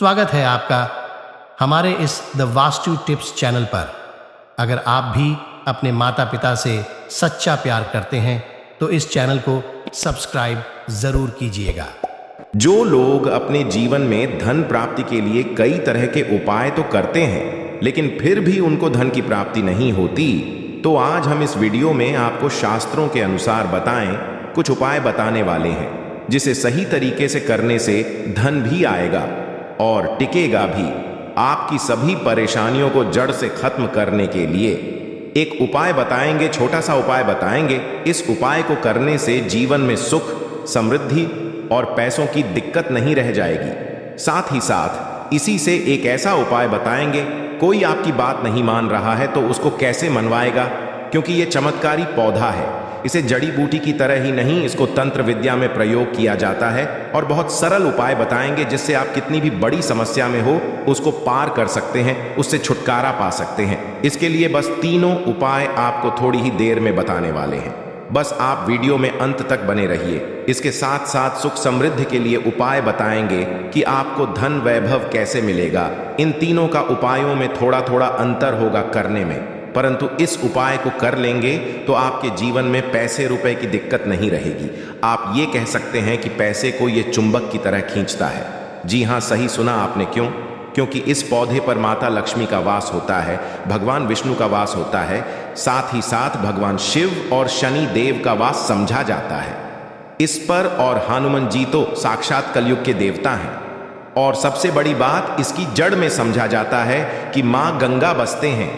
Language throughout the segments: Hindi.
स्वागत है आपका हमारे इस द वास्तु टिप्स चैनल पर। अगर आप भी अपने माता पिता से सच्चा प्यार करते हैं तो इस चैनल को सब्सक्राइब जरूर कीजिएगा। जो लोग अपने जीवन में धन प्राप्ति के लिए कई तरह के उपाय तो करते हैं, लेकिन फिर भी उनको धन की प्राप्ति नहीं होती, तो आज हम इस वीडियो में आपको शास्त्रों के अनुसार बताएं कुछ उपाय बताने वाले हैं, जिसे सही तरीके से करने से धन भी आएगा और टिकेगा भी। आपकी सभी परेशानियों को जड़ से खत्म करने के लिए एक उपाय बताएंगे, छोटा सा उपाय बताएंगे। इस उपाय को करने से जीवन में सुख, समृद्धि और पैसों की दिक्कत नहीं रह जाएगी। साथ ही साथ इसी से एक ऐसा उपाय बताएंगे, कोई आपकी बात नहीं मान रहा है तो उसको कैसे मनवाएगा, क्योंकि ये चमत्कारी पौधा है। इसे जड़ी बूटी की तरह ही नहीं, इसको तंत्र विद्या में प्रयोग किया जाता है। और बहुत सरल उपाय बताएंगे जिससे आप कितनी भी बड़ी समस्या में हो उसको पार कर सकते हैं, उससे छुटकारा पा सकते हैं। इसके लिए बस तीनों उपाय आपको थोड़ी ही देर में बताने वाले हैं। बस आप वीडियो में अंत तक बने रहिए। इसके साथ साथ सुख समृद्धि के लिए उपाय बताएंगे कि आपको धन वैभव कैसे मिलेगा। इन तीनों का उपायों में थोड़ा थोड़ा अंतर होगा करने में, परंतु इस उपाय को कर लेंगे तो आपके जीवन में पैसे रुपए की दिक्कत नहीं रहेगी। आप ये कह सकते हैं कि पैसे को ये चुंबक की तरह खींचता है। जी हाँ, सही सुना आपने। क्यों? क्योंकि इस पौधे पर माता लक्ष्मी का वास होता है, भगवान विष्णु का वास होता है, साथ ही साथ भगवान शिव और शनि देव का वास समझा जाता है इस पर। और हनुमान जी तो साक्षात कलयुग के देवता हैं। और सबसे बड़ी बात, इसकी जड़ में समझा जाता है कि माँ गंगा बसते हैं।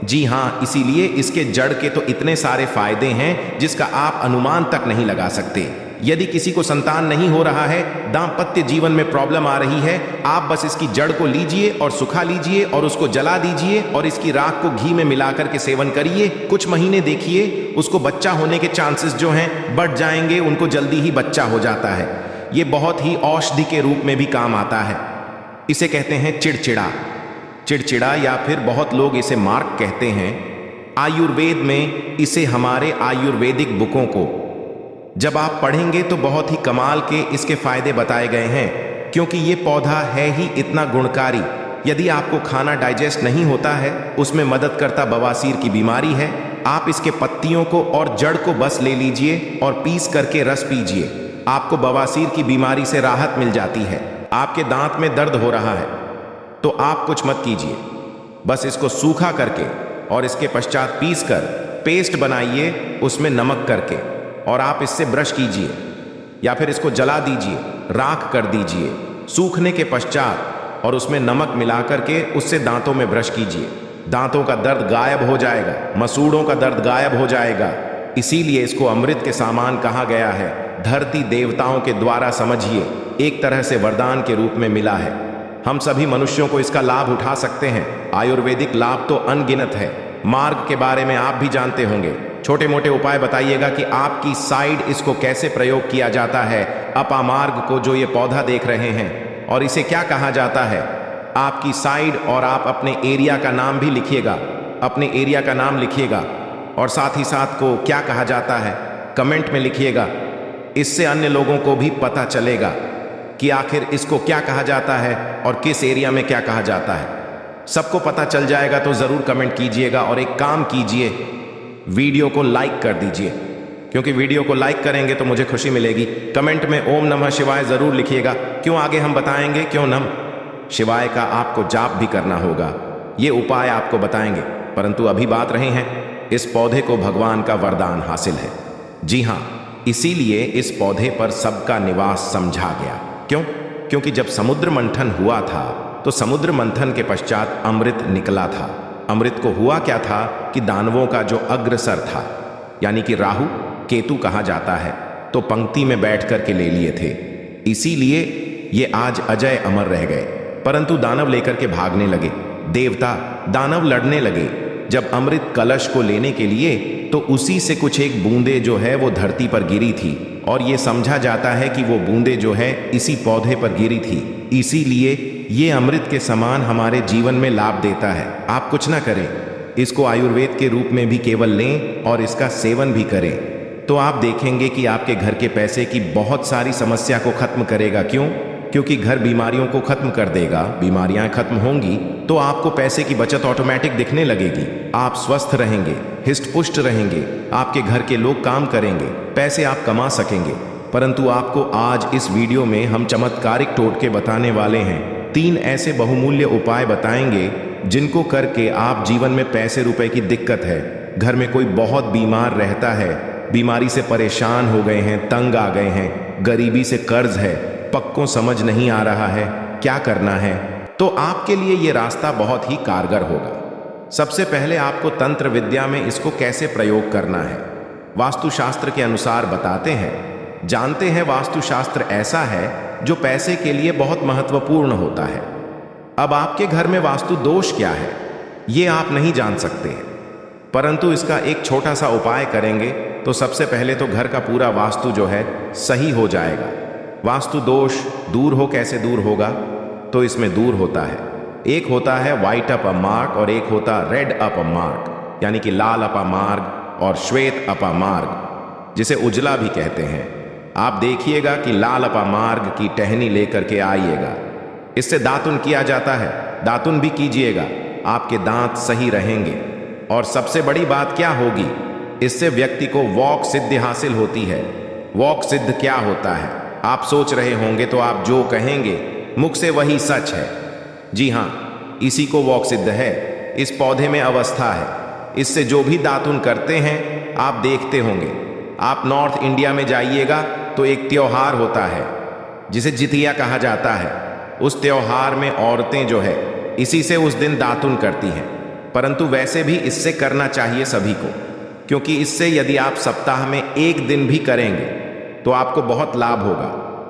जी हाँ, इसीलिए इसके जड़ के तो इतने सारे फायदे हैं जिसका आप अनुमान तक नहीं लगा सकते। यदि किसी को संतान नहीं हो रहा है, दाम्पत्य जीवन में प्रॉब्लम आ रही है, आप बस इसकी जड़ को लीजिए और सुखा लीजिए और उसको जला दीजिए और इसकी राख को घी में मिलाकर के सेवन करिए। कुछ महीने देखिए, उसको बच्चा होने के चांसेस जो हैं बढ़ जाएंगे, उनको जल्दी ही बच्चा हो जाता है। ये बहुत ही औषधि के रूप में भी काम आता है। इसे कहते हैं चिड़चिड़ा, चिड़चिड़ा, या फिर बहुत लोग इसे मार्क कहते हैं। आयुर्वेद में इसे हमारे आयुर्वेदिक बुकों को जब आप पढ़ेंगे तो बहुत ही कमाल के इसके फायदे बताए गए हैं, क्योंकि ये पौधा है ही इतना गुणकारी। यदि आपको खाना डाइजेस्ट नहीं होता है, उसमें मदद करता बवासीर की बीमारी है, आप इसके पत्तियों को और जड़ को बस ले लीजिए और पीस करके रस पीजिए। आपको बवासीर की बीमारी से राहत मिल जाती है। आपके दांत में दर्द हो रहा है तो आप कुछ मत कीजिए, बस इसको सूखा करके और इसके पश्चात पीस कर पेस्ट बनाइए उसमें नमक करके, और आप इससे ब्रश कीजिए या फिर इसको जला दीजिए, राख कर दीजिए सूखने के पश्चात, और उसमें नमक मिला करके उससे दांतों में ब्रश कीजिए। दांतों का दर्द गायब हो जाएगा, मसूड़ों का दर्द गायब हो जाएगा। इसीलिए इसको अमृत के सामान कहा गया है। धरती देवताओं के द्वारा समझिए एक तरह से वरदान के रूप में मिला है। हम सभी मनुष्यों को इसका लाभ उठा सकते हैं। आयुर्वेदिक लाभ तो अनगिनत है। मार्ग के बारे में आप भी जानते होंगे। छोटे मोटे उपाय बताइएगा कि आपकी साइड इसको कैसे प्रयोग किया जाता है। अपामार्ग को जो ये पौधा देख रहे हैं, और इसे क्या कहा जाता है, आपकी साइड, और आप अपने एरिया का नाम भी लिखिएगा, अपने एरिया का नाम लिखिएगा, और साथ ही साथ को क्या कहा जाता है कमेंट में लिखिएगा। इससे अन्य लोगों को भी पता चलेगा कि आखिर इसको क्या कहा जाता है और किस एरिया में क्या कहा जाता है। सबको पता चल जाएगा तो ज़रूर कमेंट कीजिएगा। और एक काम कीजिए, वीडियो को लाइक कर दीजिए, क्योंकि वीडियो को लाइक करेंगे तो मुझे खुशी मिलेगी। कमेंट में ओम नमः शिवाय ज़रूर लिखिएगा। क्यों आगे हम बताएंगे, क्यों नम शिवाय का आपको जाप भी करना होगा। ये उपाय आपको बताएंगे, परंतु अभी बात रहे हैं, इस पौधे को भगवान का वरदान हासिल है। जी हाँ, इसीलिए इस पौधे पर सबका निवास समझा गया। क्यों? क्योंकि जब समुद्र मंथन हुआ था तो समुद्र मंथन के पश्चात अमृत निकला था। अमृत को हुआ क्या था कि दानवों का जो अग्रसर था, यानी कि राहु केतु कहा जाता है, तो पंक्ति में बैठ कर के ले लिए थे। इसीलिए ये आज अजय अमर रह गए। परंतु दानव लेकर के भागने लगे, देवता दानव लड़ने लगे। जब अमृत कलश को लेने के लिए, तो उसी से कुछ एक बूंदे जो है वो धरती पर गिरी थी, और ये समझा जाता है कि वो बूंदे जो है इसी पौधे पर गिरी थी। इसीलिए ये अमृत के समान हमारे जीवन में लाभ देता है। आप कुछ ना करें, इसको आयुर्वेद के रूप में भी केवल लें और इसका सेवन भी करें, तो आप देखेंगे कि आपके घर के पैसे की बहुत सारी समस्या को खत्म करेगा। क्यों? क्योंकि घर बीमारियों को खत्म कर देगा। बीमारियां खत्म होंगी तो आपको पैसे की बचत ऑटोमेटिक दिखने लगेगी। आप स्वस्थ रहेंगे, हिष्ट पुष्ट रहेंगे, आपके घर के लोग काम करेंगे, पैसे आप कमा सकेंगे। परंतु आपको आज इस वीडियो में हम चमत्कारिक टोटके बताने वाले हैं। 3 ऐसे बहुमूल्य उपाय बताएंगे जिनको करके आप जीवन में पैसे रुपए की दिक्कत है, घर में कोई बहुत बीमार रहता है, बीमारी से परेशान हो गए हैं, तंग आ गए हैं, गरीबी से कर्ज है, पक्कों समझ नहीं आ रहा है क्या करना है, तो आपके लिए ये रास्ता बहुत ही कारगर होगा। सबसे पहले आपको तंत्र विद्या में इसको कैसे प्रयोग करना है वास्तुशास्त्र के अनुसार बताते हैं। जानते हैं वास्तुशास्त्र ऐसा है जो पैसे के लिए बहुत महत्वपूर्ण होता है। अब आपके घर में वास्तु दोष क्या है ये आप नहीं जान सकते हैं, परंतु इसका एक छोटा सा उपाय करेंगे तो सबसे पहले तो घर का पूरा वास्तु जो है सही हो जाएगा। वास्तु दोष दूर हो, कैसे दूर होगा, तो इसमें दूर होता है, एक होता है व्हाइट अप अ मार्क और एक होता रेड अप अ मार्क, यानी कि लाल अपा मार्ग और श्वेत अपा मार्ग, जिसे उजला भी कहते हैं। आप देखिएगा कि लाल अपा मार्ग की टहनी लेकर के आइएगा। इससे दातुन किया जाता है, दातुन भी कीजिएगा, आपके दांत सही रहेंगे। और सबसे बड़ी बात क्या होगी, इससे व्यक्ति को वॉक सिद्धि हासिल होती है। वॉक सिद्ध क्या होता है आप सोच रहे होंगे, तो आप जो कहेंगे मुख से वही सच है। जी हाँ, इसी को वॉक सिद्ध है। इस पौधे में अवस्था है, इससे जो भी दातुन करते हैं आप देखते होंगे। आप नॉर्थ इंडिया में जाइएगा तो एक त्योहार होता है जिसे जितिया कहा जाता है। उस त्योहार में औरतें जो है इसी से उस दिन दातुन करती हैं, परंतु वैसे भी इससे करना चाहिए सभी को, क्योंकि इससे यदि आप सप्ताह में 1 दिन भी करेंगे तो आपको बहुत लाभ होगा,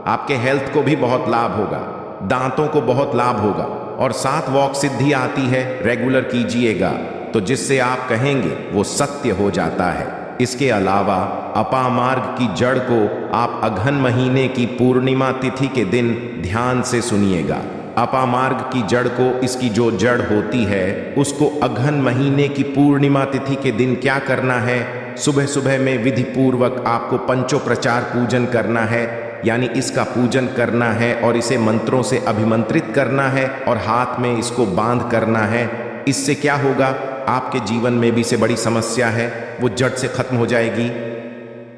आपके हेल्थ को भी बहुत लाभ होगा, दांतों को बहुत लाभ होगा, और साथ वॉक सिद्धि आती है। रेगुलर कीजिएगा तो जिससे आप कहेंगे वो सत्य हो जाता है। इसके अलावा अपामार्ग की जड़ को आप अघन महीने की पूर्णिमा तिथि के दिन ध्यान से सुनिएगा। अपामार्ग की जड़ को, इसकी जो जड़ होती है उसको अघन महीने की पूर्णिमा तिथि के दिन क्या करना है, सुबह सुबह में विधि पूर्वक आपको पंचोप्रचार पूजन करना है, यानी इसका पूजन करना है और इसे मंत्रों से अभिमंत्रित करना है और हाथ में इसको बांध करना है। इससे क्या होगा, आपके जीवन में भी से बड़ी समस्या है वो जड़ से खत्म हो जाएगी।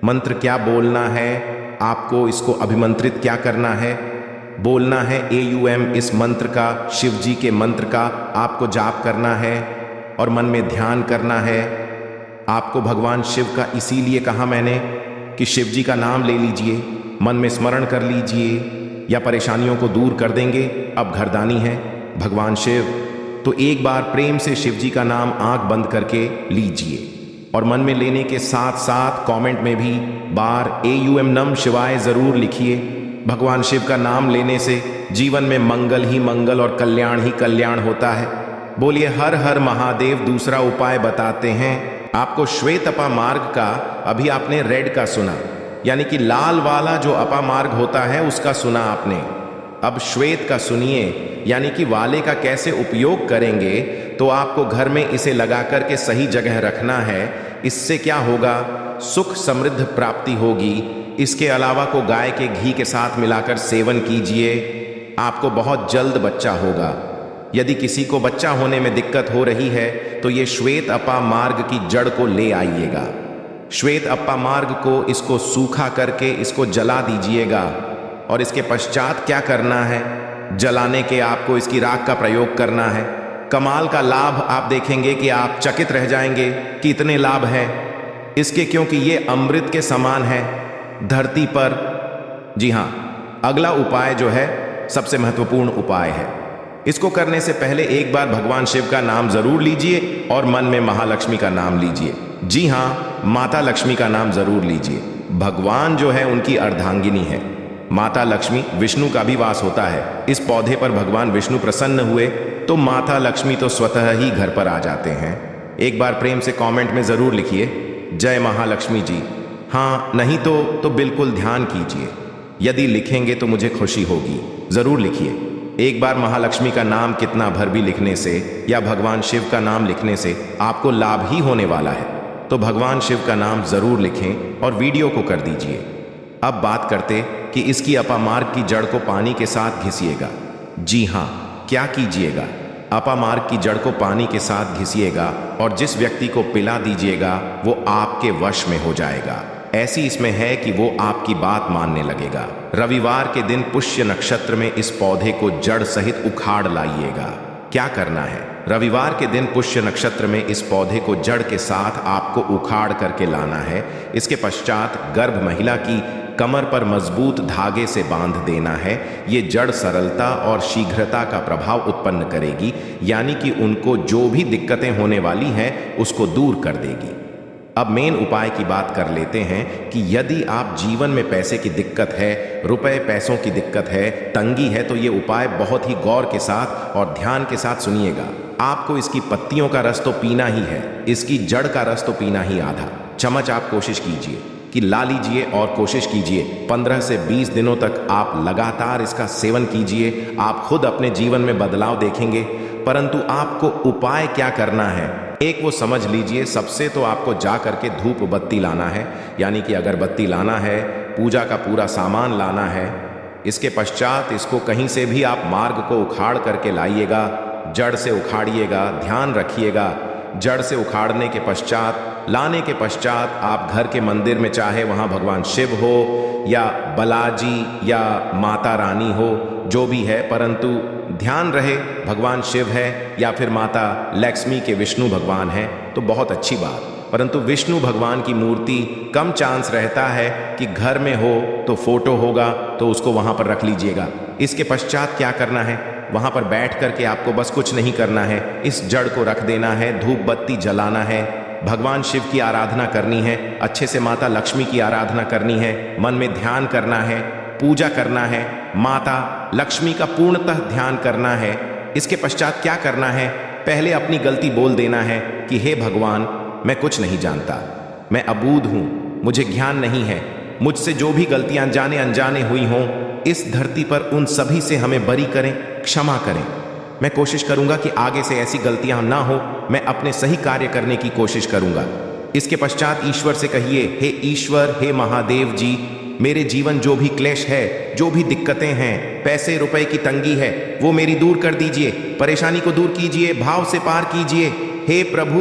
मंत्र क्या बोलना है आपको, इसको अभिमंत्रित क्या करना है, बोलना है AUM, इस मंत्र का, शिव जी के मंत्र का आपको जाप करना है और मन में ध्यान करना है। आपको भगवान शिव का इसीलिए कहा मैंने कि शिव जी का नाम ले लीजिए, मन में स्मरण कर लीजिए, या परेशानियों को दूर कर देंगे। अब घरदानी है भगवान शिव, तो एक बार प्रेम से शिव जी का नाम आंख बंद करके लीजिए और मन में लेने के साथ साथ कमेंट में भी बार AUM नम शिवाय जरूर लिखिए। भगवान शिव का नाम लेने से जीवन में मंगल ही मंगल और कल्याण ही कल्याण होता है। बोलिए हर हर महादेव। दूसरा उपाय बताते हैं आपको, श्वेत अपा मार्ग का। अभी आपने रेड का सुना, यानी कि लाल वाला जो अपा मार्ग होता है उसका सुना आपने। अब श्वेत का सुनिए, यानी कि वाले का कैसे उपयोग करेंगे, तो आपको घर में इसे लगा करके सही जगह रखना है। इससे क्या होगा, सुख समृद्ध प्राप्ति होगी। इसके अलावा को गाय के घी के साथ मिलाकर सेवन कीजिए, आपको बहुत जल्द बच्चा होगा। यदि किसी को बच्चा होने में दिक्कत हो रही है तो ये श्वेत अपा मार्ग की जड़ को ले आइएगा। श्वेत अपा मार्ग को, इसको सूखा करके इसको जला दीजिएगा और इसके पश्चात क्या करना है, जलाने के आपको इसकी राख का प्रयोग करना है। कमाल का लाभ आप देखेंगे कि आप चकित रह जाएंगे कि इतने लाभ हैं इसके, क्योंकि ये अमृत के समान है धरती पर। जी हाँ, अगला उपाय जो है सबसे महत्वपूर्ण उपाय है। इसको करने से पहले एक बार भगवान शिव का नाम जरूर लीजिए और मन में महालक्ष्मी का नाम लीजिए। जी हाँ, माता लक्ष्मी का नाम जरूर लीजिए। भगवान जो है उनकी अर्धांगिनी है। माता लक्ष्मी, विष्णु का भी वास होता है। इस पौधे पर भगवान विष्णु प्रसन्न हुए तो माता लक्ष्मी तो स्वतः ही घर पर आ जाते हैं। एक बार प्रेम से कमेंट में जरूर लिखिए जय महालक्ष्मी जी। हाँ, नहीं तो बिल्कुल ध्यान कीजिए। यदि लिखेंगे तो मुझे खुशी होगी। जरूर लिखिए। एक बार महालक्ष्मी का नाम कितना भर भी लिखने से या भगवान शिव का नाम लिखने से आपको लाभ ही होने वाला है। तो भगवान शिव का नाम जरूर लिखें और वीडियो को कर दीजिए। अब बात करते कि इसकी अपामार्ग की जड़ को पानी के साथ घिसिएगा। जी हाँ, क्या कीजिएगा? अपामार्ग की जड़ को पानी के साथ घिसिएगा और जिस व्यक्ति को पिला दीजिएगा वो आपके वश में हो जाएगा। ऐसी इसमें है कि वो आपकी बात मानने लगेगा। रविवार के दिन पुष्य नक्षत्र में इस पौधे को जड़ सहित उखाड़ लाइएगा। क्या करना है? रविवार के दिन पुष्य नक्षत्र में इस पौधे को जड़ के साथ आपको उखाड़ करके लाना है। इसके पश्चात गर्भ महिला की कमर पर मजबूत धागे से बांध देना है। ये जड़ सरलता और शीघ्रता का प्रभाव उत्पन्न करेगी, यानी कि उनको जो भी दिक्कतें होने वाली हैं उसको दूर कर देगी। अब मेन उपाय की बात कर लेते हैं कि यदि आप जीवन में पैसे की दिक्कत है, रुपए पैसों की दिक्कत है, तंगी है, तो ये उपाय बहुत ही गौर के साथ और ध्यान के साथ सुनिएगा। आपको इसकी पत्तियों का रस तो पीना ही है, इसकी जड़ का रस तो पीना ही आधा चम्मच आप कोशिश कीजिए कि ला लीजिए और कोशिश कीजिए 15 से 20 दिनों तक आप लगातार इसका सेवन कीजिए। आप खुद अपने जीवन में बदलाव देखेंगे। परंतु आपको उपाय क्या करना है, एक वो समझ लीजिए। सबसे तो आपको जा करके धूप बत्ती लाना है, यानी कि अगरबत्ती लाना है, पूजा का पूरा सामान लाना है। इसके पश्चात इसको कहीं से भी आप मार्ग को उखाड़ करके लाइएगा, जड़ से उखाड़िएगा। ध्यान रखिएगा, जड़ से उखाड़ने के पश्चात, लाने के पश्चात आप घर के मंदिर में, चाहे वहाँ भगवान शिव हो या बालाजी या माता रानी हो, जो भी है, परंतु ध्यान रहे भगवान शिव है या फिर माता लक्ष्मी के विष्णु भगवान है तो बहुत अच्छी बात। परंतु विष्णु भगवान की मूर्ति कम चांस रहता है कि घर में हो, तो फोटो होगा तो उसको वहाँ पर रख लीजिएगा। इसके पश्चात क्या करना है, वहाँ पर बैठ करके आपको बस कुछ नहीं करना है, इस जड़ को रख देना है, धूप बत्ती जलाना है, भगवान शिव की आराधना करनी है, अच्छे से माता लक्ष्मी की आराधना करनी है, मन में ध्यान करना है, पूजा करना है, माता लक्ष्मी का पूर्णतः ध्यान करना है। इसके पश्चात क्या करना है, पहले अपनी गलती बोल देना है कि हे भगवान, मैं कुछ नहीं जानता, मैं अबूझ हूँ, मुझे ज्ञान नहीं है, मुझसे जो भी गलतियां जाने अनजाने हुई हों इस धरती पर उन सभी से हमें बरी करें, क्षमा करें। मैं कोशिश करूंगा कि आगे से ऐसी गलतियां ना हो, मैं अपने सही कार्य करने की कोशिश करूंगा। इसके पश्चात ईश्वर से कहिए, हे ईश्वर, हे महादेव जी, मेरे जीवन जो भी क्लेश है, जो भी दिक्कतें हैं, पैसे रुपए की तंगी है, वो मेरी दूर कर दीजिए, परेशानी को दूर कीजिए, भाव से पार कीजिए। हे प्रभु,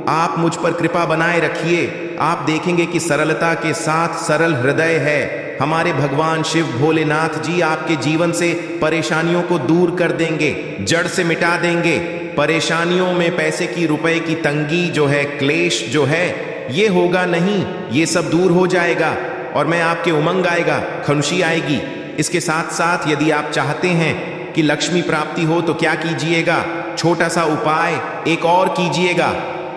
आप मुझ पर कृपा बनाए रखिए। आप देखेंगे कि सरलता के साथ सरल हृदय है। हमारे भगवान शिव भोलेनाथ जी आपके जीवन से परेशानियों को दूर कर देंगे, जड़ से मिटा देंगे। परेशानियों में पैसे की, रुपए की तंगी जो है, क्लेश जो है, ये होगा नहीं, ये सब दूर हो जाएगा और मैं आपके उमंग आएगा, खुशी आएगी। इसके साथ साथ यदि आप चाहते हैं कि लक्ष्मी प्राप्ति हो तो क्या कीजिएगा, छोटा सा उपाय एक और कीजिएगा।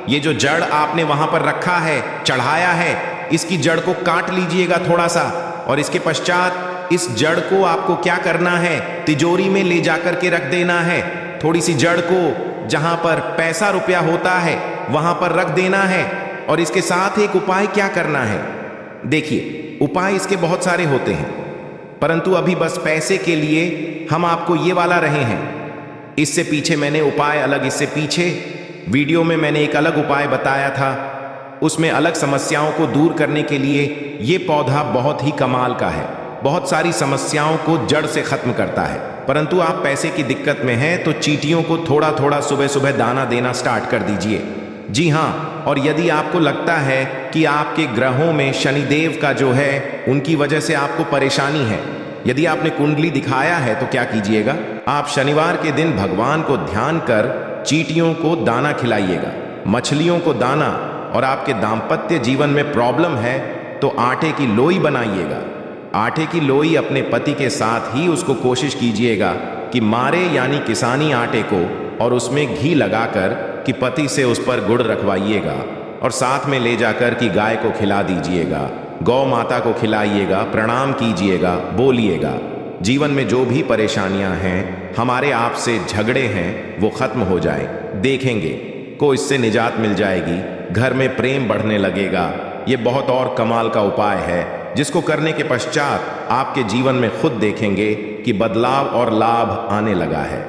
ये जो जड़ आपने वहां पर रखा है, चढ़ाया है, इसकी जड़ को काट लीजिएगा थोड़ा सा, और इसके पश्चात इस जड़ को आपको क्या करना है, तिजोरी में ले जाकर के रख देना है। थोड़ी सी जड़ को जहां पर पैसा रुपया होता है वहां पर रख देना है। और इसके साथ एक उपाय क्या करना है, देखिए उपाय इसके बहुत सारे होते हैं, परंतु अभी बस पैसे के लिए हम आपको ये वाला रहे हैं। इससे पीछे मैंने उपाय अलग, इससे पीछे वीडियो में मैंने एक अलग उपाय बताया था, उसमें अलग समस्याओं को दूर करने के लिए ये पौधा बहुत ही कमाल का है, बहुत सारी समस्याओं को जड़ से खत्म करता है। परंतु आप पैसे की दिक्कत में हैं तो चींटियों को थोड़ा थोड़ा सुबह सुबह दाना देना स्टार्ट कर दीजिए। जी हाँ, और यदि आपको लगता है कि आपके ग्रहों में शनिदेव का जो है उनकी वजह से आपको परेशानी है, यदि आपने कुंडली दिखाया है तो क्या कीजिएगा, आप शनिवार के दिन भगवान को ध्यान कर चींटियों को दाना खिलाइएगा, मछलियों को दाना। और आपके दाम्पत्य जीवन में प्रॉब्लम है तो आटे की लोई बनाइएगा। आटे की लोई अपने पति के साथ ही उसको कोशिश कीजिएगा कि मारे, यानी किसानी आटे को, और उसमें घी लगाकर कि पति से उस पर गुड़ रखवाइएगा और साथ में ले जाकर कि गाय को खिला दीजिएगा, गौ माता को खिलाइएगा, प्रणाम कीजिएगा, बोलिएगा जीवन में जो भी परेशानियां हैं, हमारे आपसे झगड़े हैं, वो खत्म हो जाए। देखेंगे को इससे निजात मिल जाएगी, घर में प्रेम बढ़ने लगेगा। ये बहुत और कमाल का उपाय है जिसको करने के पश्चात आपके जीवन में खुद देखेंगे कि बदलाव और लाभ आने लगा है।